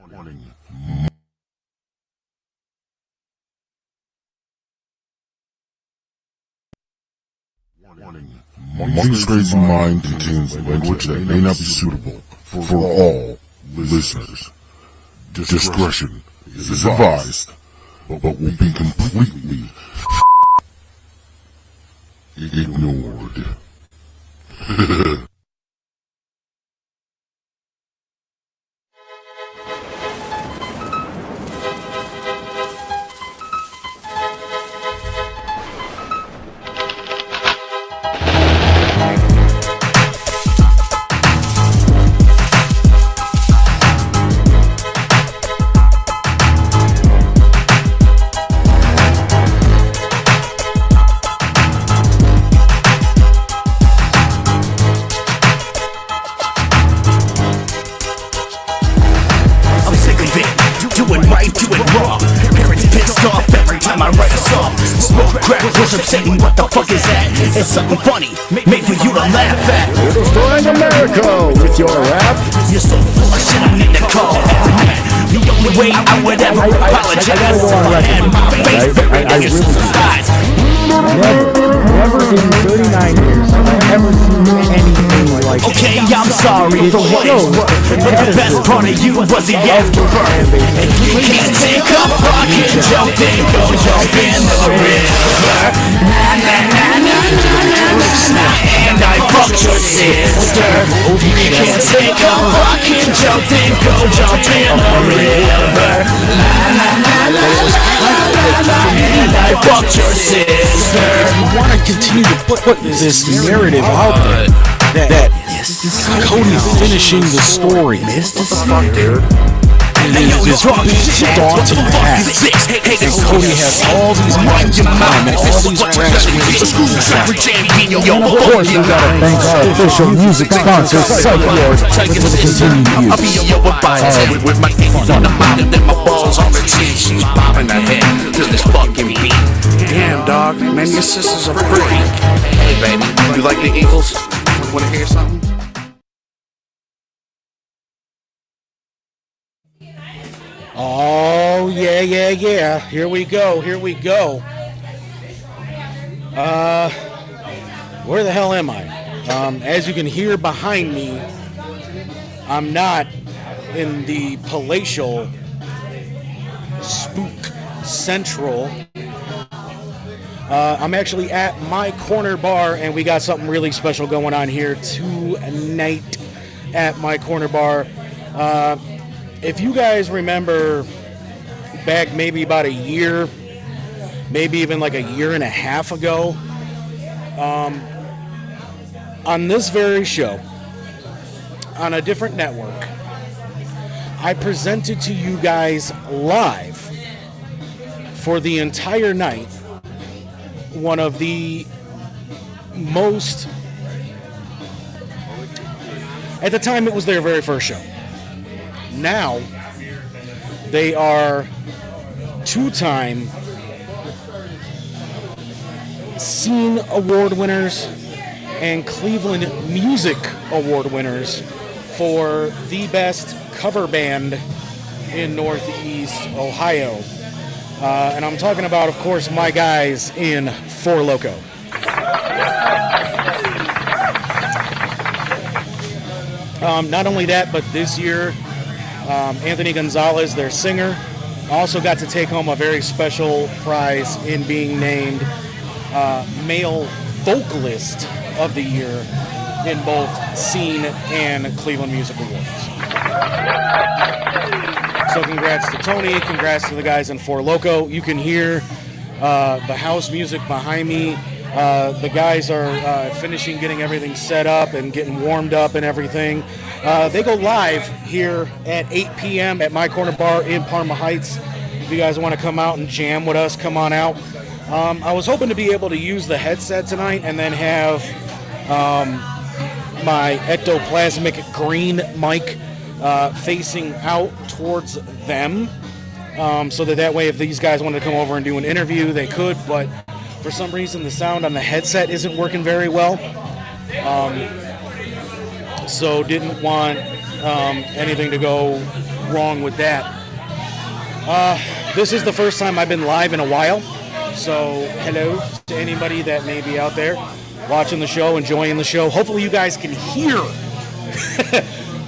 Warning. Monkey's Crazy Mind contains language that may not be suitable for all listeners. Discretion is advised, but will be completely ignored. Upsetting, what the fuck is that? It's something funny, made for you to laugh at. You're destroying America with your rap. You're so full of shit, I need to call every man. The only way I would ever apologize if I had my face buried in your sister's eyes. Never in 39 years have I ever seen anything like that. Okay, I'm sorry for what it's worth, but the best part of you was the afterbirth. If you can't take a fucking joke, then go jump in the river. Na na na na na na na. And I fucked your sister. If you can't take a fucking joke, then go jump in the river. Na na na na na na. And I fucked your sister. You want to continue to put this narrative out there that Cody's finishing the story. What the fuck, dude? And there's this big daunting task, and Cody has all these miles to climb and all these grass wins. And of course, we gotta thank our official music sponsor, Psych-Lord, for the continued use. With my hands on the bottom and my balls on the chin. She's bobbing her head to this fucking beat. Damn, dog, man, your sister's a freak. Hey, baby, you like the Eagles? Want to hear something? Oh, yeah. Here we go. Where the hell am I? As you can hear behind me, I'm not in the palatial Spook Central. I'm actually at my corner bar, and we got something really special going on here tonight at my corner bar. If you guys remember back maybe about a year, maybe even like a year and a half ago, on this very show, on a different network, I presented to you guys live for the entire night one of the most, at the time it was their very first show. Now, they are two-time Scene Award winners and Cleveland Music Award winners for the best cover band in Northeast Ohio. And I'm talking about, of course, my guys in Four Loko. Not only that, but this year, Anthony Gonzalez, their singer, also got to take home a very special prize in being named Male Vocalist of the Year in both Scene and Cleveland Music Awards. So congrats to Tony, congrats to the guys in Four Loko. You can hear the house music behind me. The guys are finishing getting everything set up and getting warmed up and everything. They go live here at 8 p.m. at my corner bar in Parma Heights. If you guys want to come out and jam with us, come on out. I was hoping to be able to use the headset tonight and then have my ectoplasmic green mic facing out towards them, so that way if these guys wanted to come over and do an interview, they could, but for some reason the sound on the headset isn't working very well. So didn't want anything to go wrong with that. This is the first time I've been live in a while, so hello to anybody that may be out there watching the show, enjoying the show. Hopefully you guys can hear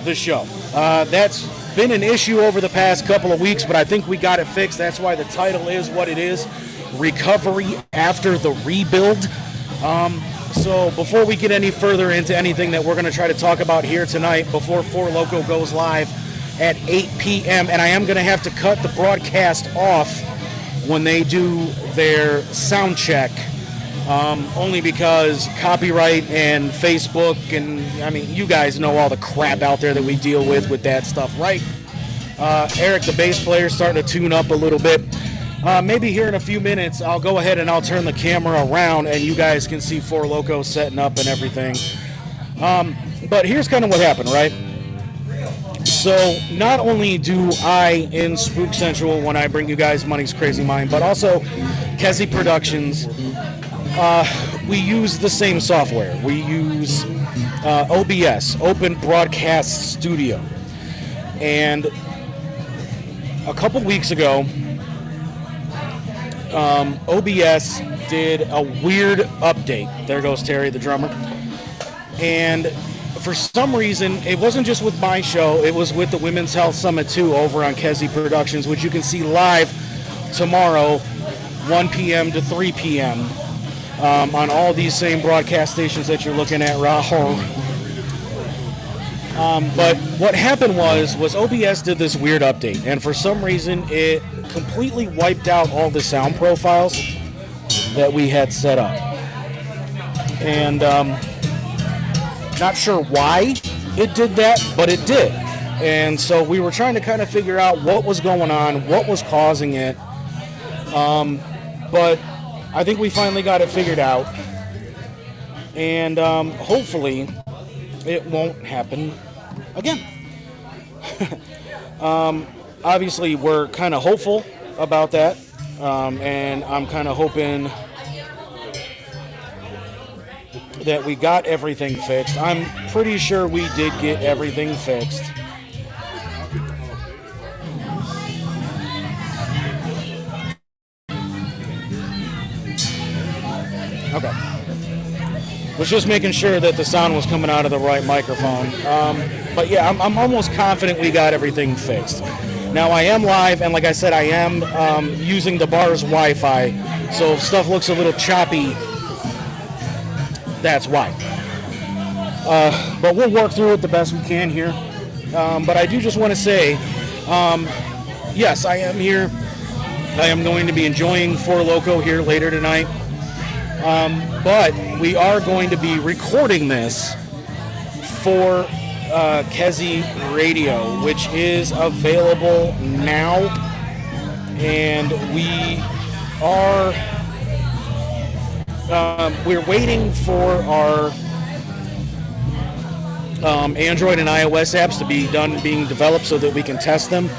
the show. That's been an issue over the past couple of weeks, but I think we got it fixed. That's why the title is what it is, Recovery After the Rebuild. So before we get any further into anything that we're going to try to talk about here tonight, before Four Loko goes live at 8 p.m., and I am going to have to cut the broadcast off when they do their sound check, only because copyright and Facebook, and I mean, you guys know all the crap out there that we deal with that stuff, right? Eric, the bass player, is starting to tune up a little bit. Maybe here in a few minutes, I'll go ahead and I'll turn the camera around and you guys can see Four Loko setting up and everything. But here's kind of what happened, right? So not only do I in Spook Central, when I bring you guys Money's Crazy Mind, but also Kezi Productions, we use the same software. We use OBS, Open Broadcast Studio. And a couple weeks ago, OBS did a weird update. There goes Terry, the drummer. And for some reason, it wasn't just with my show, it was with the Women's Health Summit too, over on Kezi Productions, which you can see live tomorrow, 1 p.m. to 3 p.m. On all these same broadcast stations that you're looking at, Rahor. But what happened was OBS did this weird update, and for some reason it completely wiped out all the sound profiles that we had set up. And not sure why it did that, but it did. And so we were trying to kind of figure out what was going on, what was causing it. But I think we finally got it figured out. And hopefully it won't happen again. Obviously, we're kind of hopeful about that, and I'm kind of hoping that we got everything fixed. I'm pretty sure we did get everything fixed. Okay. Was just making sure that the sound was coming out of the right microphone. But yeah, I'm almost confident we got everything fixed. Now I am live, and like I said, I am using the bar's Wi-Fi, so if stuff looks a little choppy, that's why. But we'll work through it the best we can here. But I do just want to say, yes, I am here. I am going to be enjoying Four Loko here later tonight. But we are going to be recording this for Kezi Radio, which is available now, and we are we're waiting for our Android and iOS apps to be done being developed so that we can test them,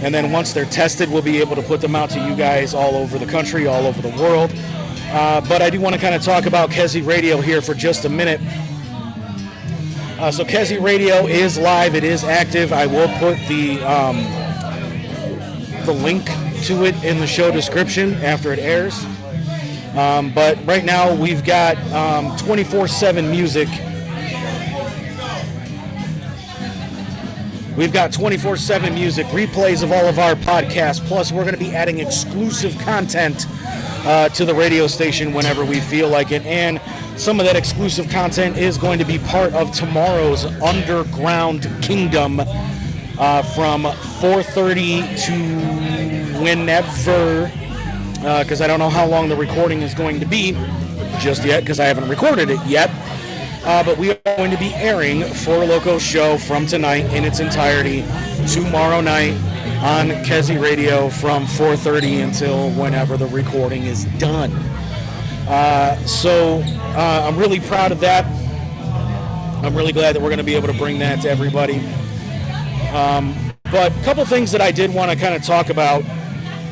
and then once they're tested, we'll be able to put them out to you guys all over the country, all over the world. But I do want to kind of talk about Kezi Radio here for just a minute. So Kezi Radio is live. It is active. I will put the link to it in the show description after it airs. But right now we've got 24/7 music. We've got 24/7 music, replays of all of our podcasts, plus we're going to be adding exclusive content to the radio station whenever we feel like it, and some of that exclusive content is going to be part of tomorrow's Underground Kingdom from 4:30 to whenever, because I don't know how long the recording is going to be just yet, because I haven't recorded it yet. But we are going to be airing Four Loko's show from tonight in its entirety tomorrow night on Kezi Radio from 4:30 until whenever the recording is done. So I'm really proud of that. I'm really glad that we're going to be able to bring that to everybody. But a couple things that I did want to kind of talk about,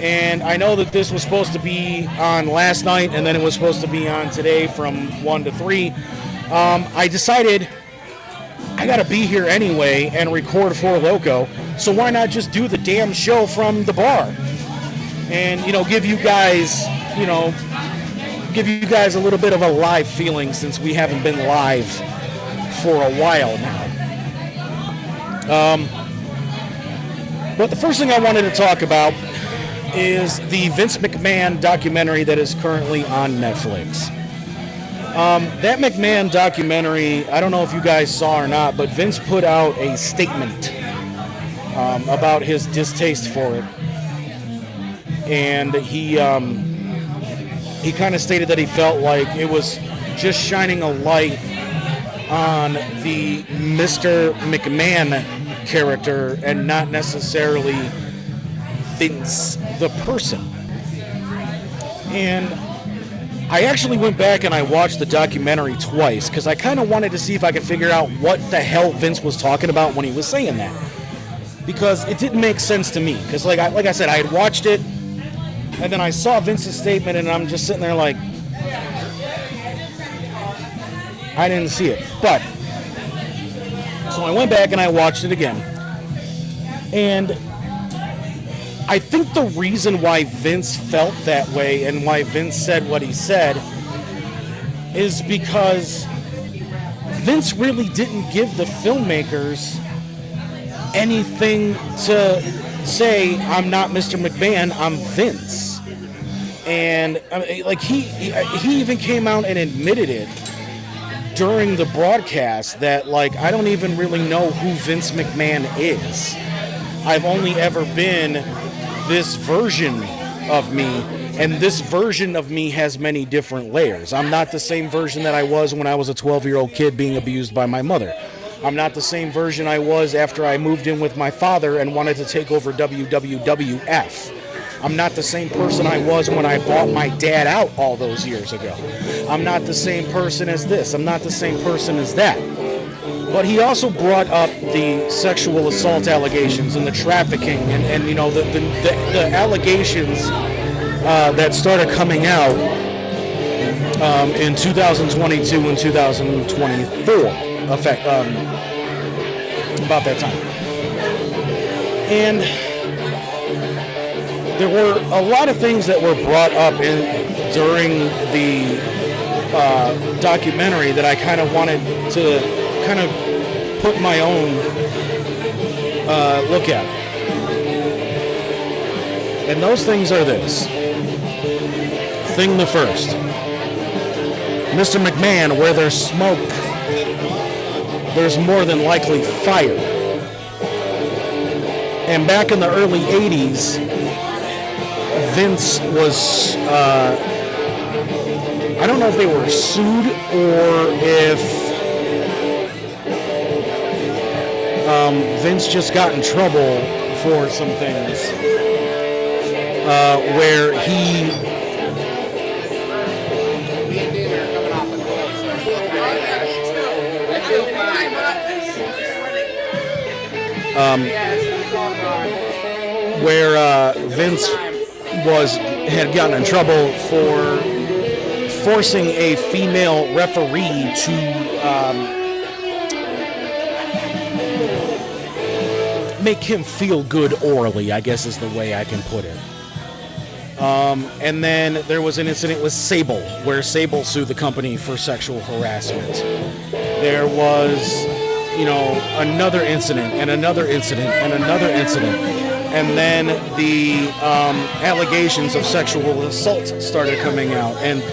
and I know that this was supposed to be on last night, and then it was supposed to be on today from 1 to 3. I decided I got to be here anyway and record Four Loko, So why not just do the damn show from the bar? And, give you guys, a little bit of a live feeling since we haven't been live for a while now. But the first thing I wanted to talk about is the Vince McMahon documentary that is currently on Netflix. That McMahon documentary, I don't know if you guys saw or not, but Vince put out a statement about his distaste for it. And he kind of stated that he felt like it was just shining a light on the Mr. McMahon character and not necessarily Vince the person. And I actually went back and I watched the documentary twice because I kind of wanted to see if I could figure out what the hell Vince was talking about when he was saying that. Because it didn't make sense to me. Because like I said, I had watched it and then I saw Vince's statement and I'm just sitting there like, I didn't see it. But, so I went back and I watched it again. And I think the reason why Vince felt that way and why Vince said what he said is because Vince really didn't give the filmmakers anything to say, I'm not Mr. McMahon, I'm Vince. And like he even came out and admitted it during the broadcast that like I don't even really know who Vince McMahon is. I've only ever been this version of me, and this version of me has many different layers. I'm not the same version that I was when I was a 12-year-old kid being abused by my mother. I'm not the same version I was after I moved in with my father and wanted to take over WWF. I'm not the same person I was when I bought my dad out all those years ago. I'm not the same person as this. I'm not the same person as that. But he also brought up the sexual assault allegations and the trafficking and you know, the allegations that started coming out in 2022 and 2024, about that time. And there were a lot of things that were brought up during the documentary that I kind of wanted to kind of put my own look at. And those things are this. Thing the first. Mr. McMahon, where there's smoke, there's more than likely fire. And back in the early 80s, Vince was, I don't know if they were sued or if Vince just got in trouble for some things where he Vince had gotten in trouble for forcing a female referee to make him feel good orally, I guess is the way I can put it. And then there was an incident with Sable, where Sable sued the company for sexual harassment. There was, you know, another incident and another incident and another incident. And then the allegations of sexual assault started coming out. And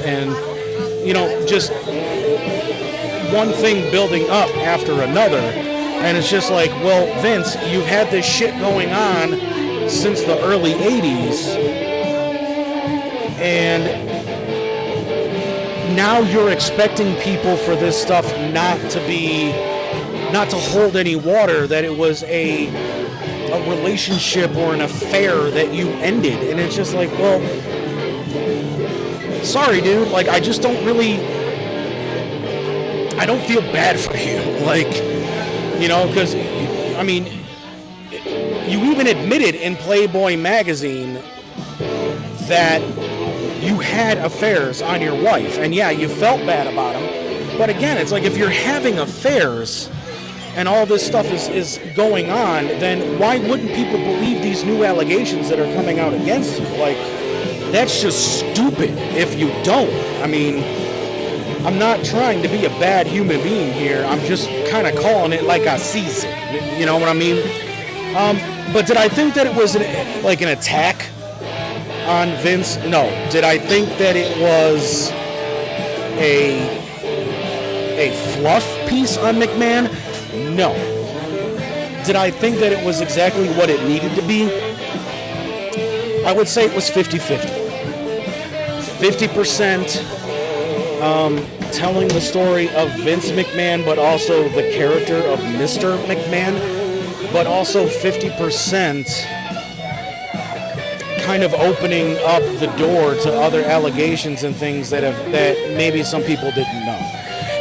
you know, just one thing building up after another. And it's just like, well, Vince, you've had this shit going on since the early 80s. And now you're expecting people for this stuff not to hold any water, that it was a relationship or an affair that you ended. And it's just like, well, sorry, dude. Like, I just don't really, I don't feel bad for you. Like, you know, because, I mean, you even admitted in Playboy magazine that you had affairs on your wife. And yeah, you felt bad about them. But again, it's like, if you're having affairs and all this stuff is going on, then why wouldn't people believe these new allegations that are coming out against you? Like, that's just stupid if you don't. I mean, I'm not trying to be a bad human being here. I'm just kind of calling it like I sees it. You know what I mean? But did I think that it was an attack on Vince? No. Did I think that it was a fluff piece on McMahon? No. Did I think that it was exactly what it needed to be? I would say it was 50-50. 50% telling the story of Vince McMahon, but also the character of Mr. McMahon, but also 50% kind of opening up the door to other allegations and things that maybe some people didn't know.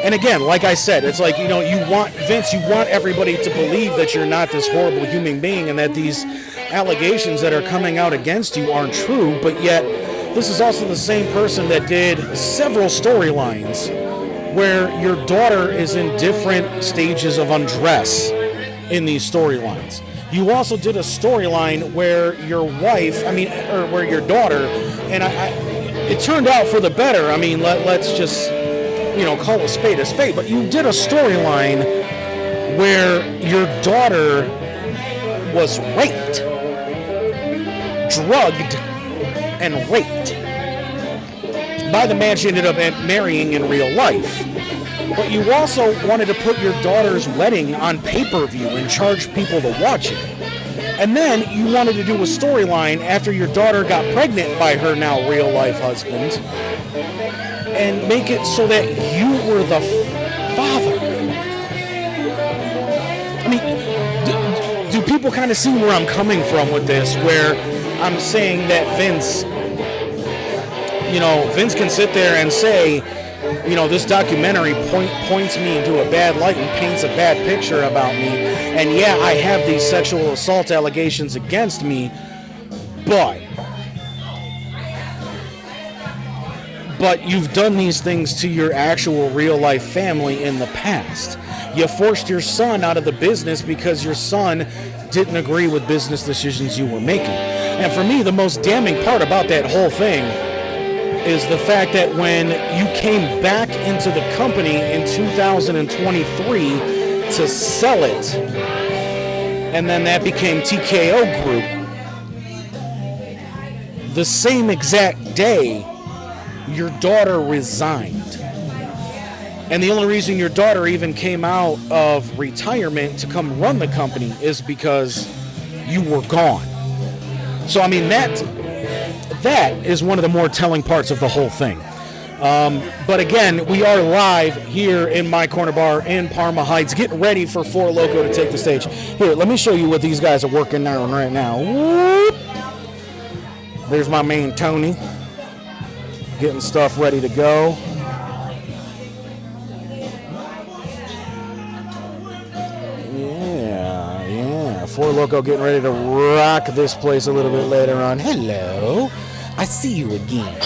And again, like I said, it's like, you want Vince, you want everybody to believe that you're not this horrible human being and that these allegations that are coming out against you aren't true, but yet this is also the same person that did several storylines where your daughter is in different stages of undress in these storylines. You also did a storyline where your wife, where your daughter, and it turned out for the better. I mean, let's just, call a spade, but you did a storyline where your daughter was raped, drugged, and raped by the man she ended up marrying in real life. But you also wanted to put your daughter's wedding on pay-per-view and charge people to watch it. And then you wanted to do a storyline after your daughter got pregnant by her now real-life husband and make it so that you were the father. I mean, do people kind of see where I'm coming from with this, where I'm saying that Vince can sit there and say, this documentary points me into a bad light and paints a bad picture about me. And yeah, I have these sexual assault allegations against me, but you've done these things to your actual real life family in the past. You forced your son out of the business because your son didn't agree with business decisions you were making. And for me, the most damning part about that whole thing is the fact that when you came back into the company in 2023 to sell it, and then that became TKO Group, the same exact day, your daughter resigned. And the only reason your daughter even came out of retirement to come run the company is because you were gone. So, I mean, that is one of the more telling parts of the whole thing. But again, we are live here in my corner bar in Parma Heights. Get ready for Four Loko to take the stage. Here, let me show you what these guys are working on right now. Whoop. There's my man Tony, getting stuff ready to go. Yeah. Four Loko getting ready to rock this place a little bit later on. Hello. I see you again.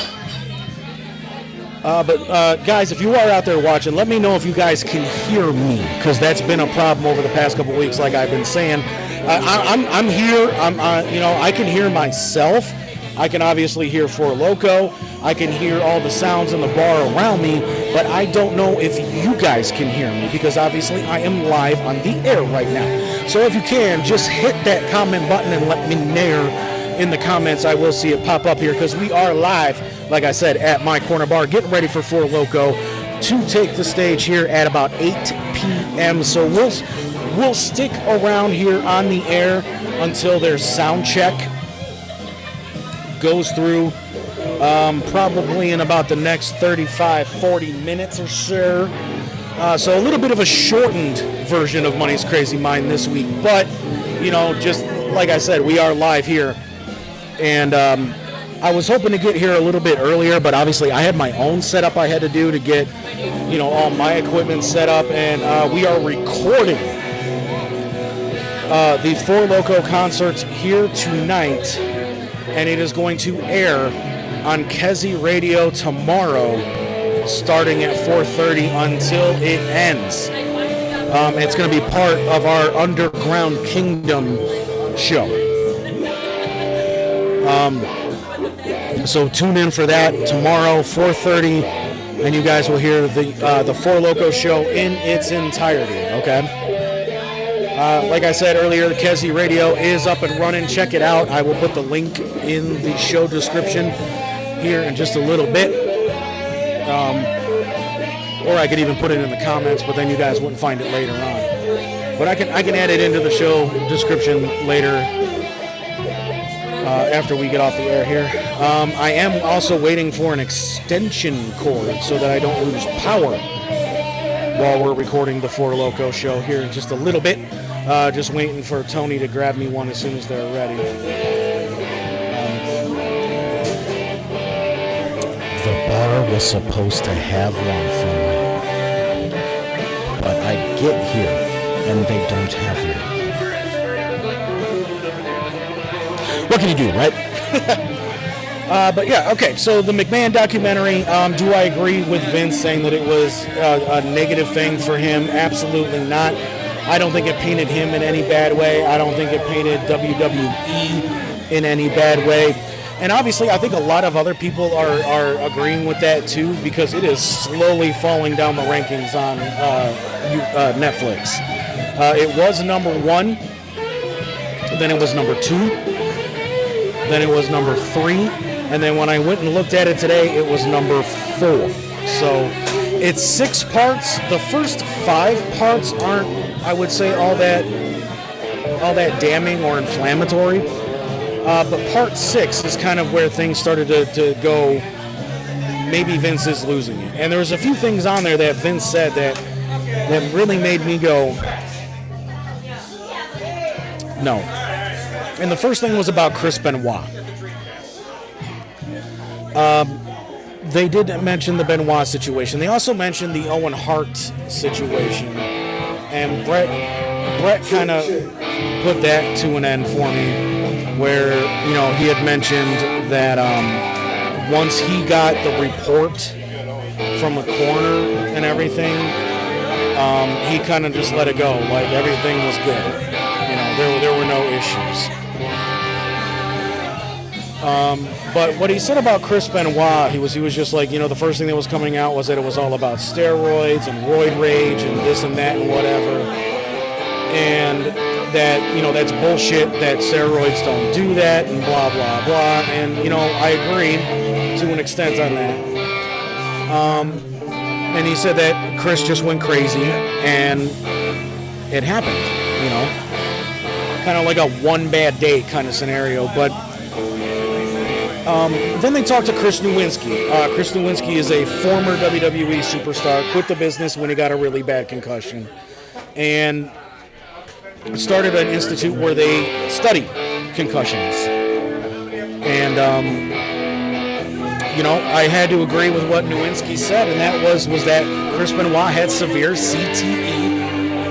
But guys, if you are out there watching, let me know if you guys can hear me, because that's been a problem over the past couple weeks, like I've been saying. I'm here. I can hear myself. I can obviously hear Four Loko. I can hear all the sounds in the bar around me, but I don't know if you guys can hear me, because obviously I am live on the air right now. So if you can, just hit that comment button and let me know in the comments. I will see it pop up here, because we are live, like I said, at my corner bar, getting ready for Four Loko to take the stage here at about 8 p.m. So we'll stick around here on the air until their sound check goes through, probably in about the next 35-40 minutes or so. So a little bit of a shortened version of Money's Crazy Mind this week, but just like I said, we are live here. And I was hoping to get here a little bit earlier, but obviously I had my own setup I had to do to get, all my equipment set up. And we are recording the Four Loko concerts here tonight, and it is going to air on Kezi Radio tomorrow, starting at 4:30 until it ends. It's going to be part of our Underground Kingdom show. So tune in for that tomorrow, 4:30, and you guys will hear the Four Loko show in its entirety. Okay. Like I said earlier, the Kezi Radio is up and running. Check it out. I will put the link in the show description here in just a little bit. Or I could even put it in the comments, but then you guys wouldn't find it later on. But I can add it into the show description later after we get off the air here. I am also waiting for an extension cord so that I don't lose power while we're recording the Four Loko show here in just a little bit. Just waiting for Tony to grab me one as soon as they're ready. The bar was supposed to have one for me, but I get here and they don't have one. What can you do, right? But yeah, okay, so the McMahon documentary, do I agree with Vince saying that it was a negative thing for him? Absolutely not. I don't think it painted him in any bad way. I don't think it painted WWE in any bad way. And obviously, I think a lot of other people are agreeing with that too, because it is slowly falling down the rankings on Netflix. It was number 1, then it was number 2, then it was number 3, and then when I went and looked at it today, it was number 4. So it's 6 parts. The first 5 parts aren't, I would say, all that damning or inflammatory. But part 6 is kind of where things started to go. Maybe Vince is losing it. And there was a few things on there that Vince said that really made me go, no. And the first thing was about Chris Benoit. They did mention the Benoit situation. They also mentioned the Owen Hart situation. And Brett kind of put that to an end for me, where, you know, he had mentioned that once he got the report from the coroner and everything, he kind of just let it go, like everything was good. You know, there were no issues. But what he said about Chris Benoit, he was just like, you know, the first thing that was coming out was that it was all about steroids and roid rage and this and that and whatever. And that, you know, that's bullshit, that steroids don't do that and blah, blah, blah. And, you know, I agree to an extent on that. And he said that Chris just went crazy and it happened, you know. Kind of like a one bad day kind of scenario. But then they talked to Chris Nowinski. Chris Nowinski is a former WWE superstar, quit the business when he got a really bad concussion, and started an institute where they study concussions. And, you know, I had to agree with what Nowinski said, and that was that Chris Benoit had severe CTE,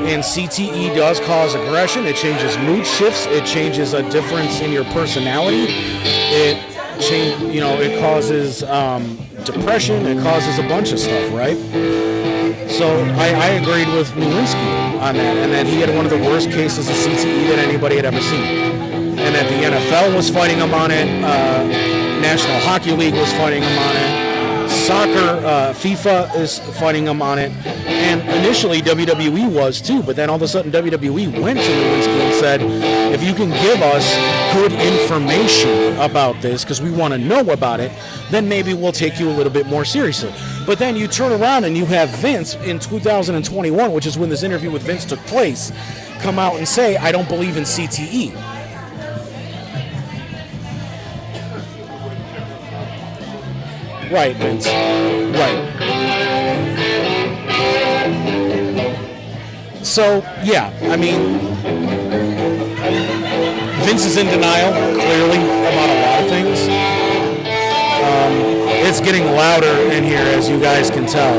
and CTE does cause aggression. It changes mood shifts. It changes a difference in your personality. It causes depression. It causes a bunch of stuff, right? So I agreed with Nowinski on that, and that he had one of the worst cases of CTE that anybody had ever seen, and that the NFL was fighting him on it, National Hockey League was fighting him on it, soccer, FIFA is fighting him on it, and initially WWE was too, but then all of a sudden WWE went to Nowinski and said, if you can give us good information about this, because we want to know about it, then maybe we'll take you a little bit more seriously. But then you turn around and you have Vince in 2021, which is when this interview with Vince took place, come out and say, I don't believe in CTE. Right, Vince. Right. So, yeah, I mean, Vince is in denial, clearly, about a lot of things. It's getting louder in here, as you guys can tell.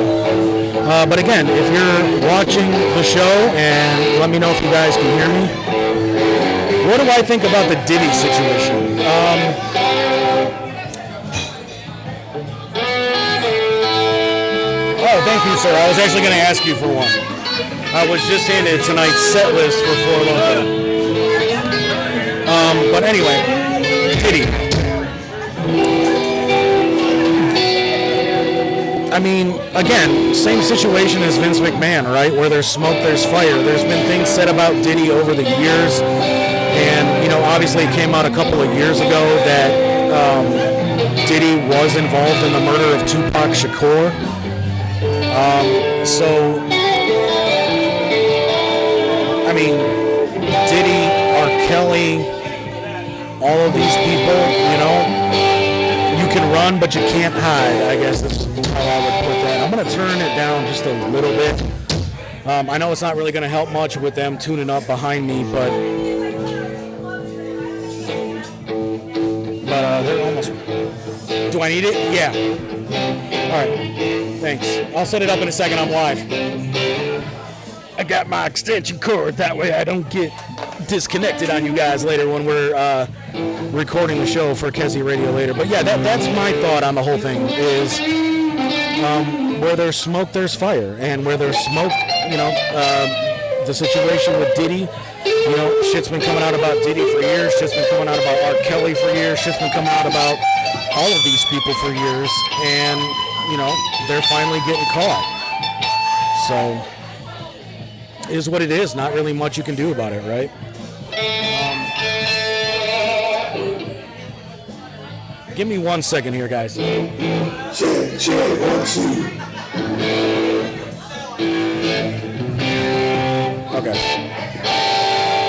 But again, if you're watching the show, and let me know if you guys can hear me. What do I think about the Diddy situation? Oh, thank you, sir. I was actually going to ask you for one. I was just handed tonight's set list for Four Loko. But anyway, Diddy. I mean, again, same situation as Vince McMahon, right? Where there's smoke, there's fire. There's been things said about Diddy over the years. And, you know, obviously it came out a couple of years ago that Diddy was involved in the murder of Tupac Shakur. So, I mean, Diddy, R. Kelly, all of these people, you know, you can run, but you can't hide, I guess that's how I would put that. I'm going to turn it down just a little bit. I know it's not really going to help much with them tuning up behind me, but they're almost... Do I need it? Yeah. All right. Thanks. I'll set it up in a second. I'm live. I got my extension cord. That way I don't get disconnected on you guys later when we're recording the show for Kezi Radio later. But yeah, that's my thought on the whole thing is where there's smoke, there's fire. And where there's smoke, you know, the situation with Diddy, you know, shit's been coming out about Diddy for years. Shit's been coming out about R. Kelly for years. Shit's been coming out about all of these people for years. And, you know, they're finally getting caught. So, it is what it is. Not really much you can do about it, right? Give me 1 second here, guys. Okay.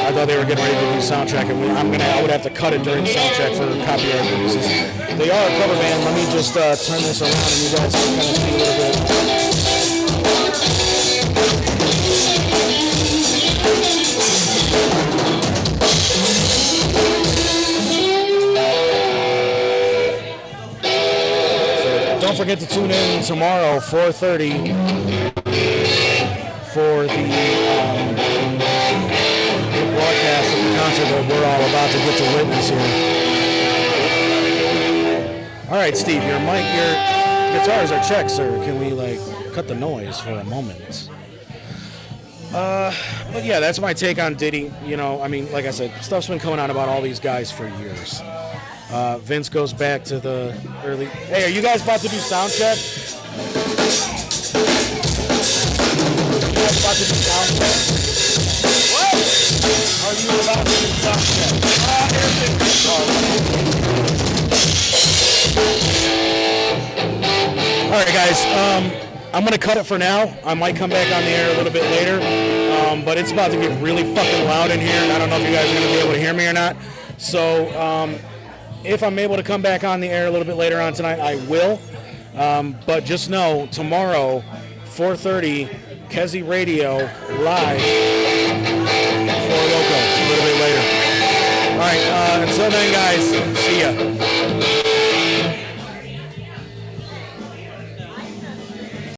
I thought they were getting ready to do soundtrack, and I would have to cut it during soundtrack for copyright purposes. They are a cover band. Let me just turn this around, and you guys can kind of see a little bit. Don't forget to tune in tomorrow, 4:30, for the broadcast of the concert that we're all about to get to witness here. All right, Steve, your guitars are checked, sir. Can we, cut the noise for a moment? But yeah, that's my take on Diddy. You know, I mean, like I said, stuff's been coming out about all these guys for years. Vince goes back to the early... Hey, are you guys about to do sound check? You guys about to do sound check? What? Are you about to do sound check? Alright, guys. I'm going to cut it for now. I might come back on the air a little bit later. But it's about to get really fucking loud in here. And I don't know if you guys are going to be able to hear me or not. So, if I'm able to come back on the air a little bit later on tonight, I will. But just know, tomorrow, 4:30, Kezi Radio, live, Four Loko, a little bit later. All right, until then, guys, see ya.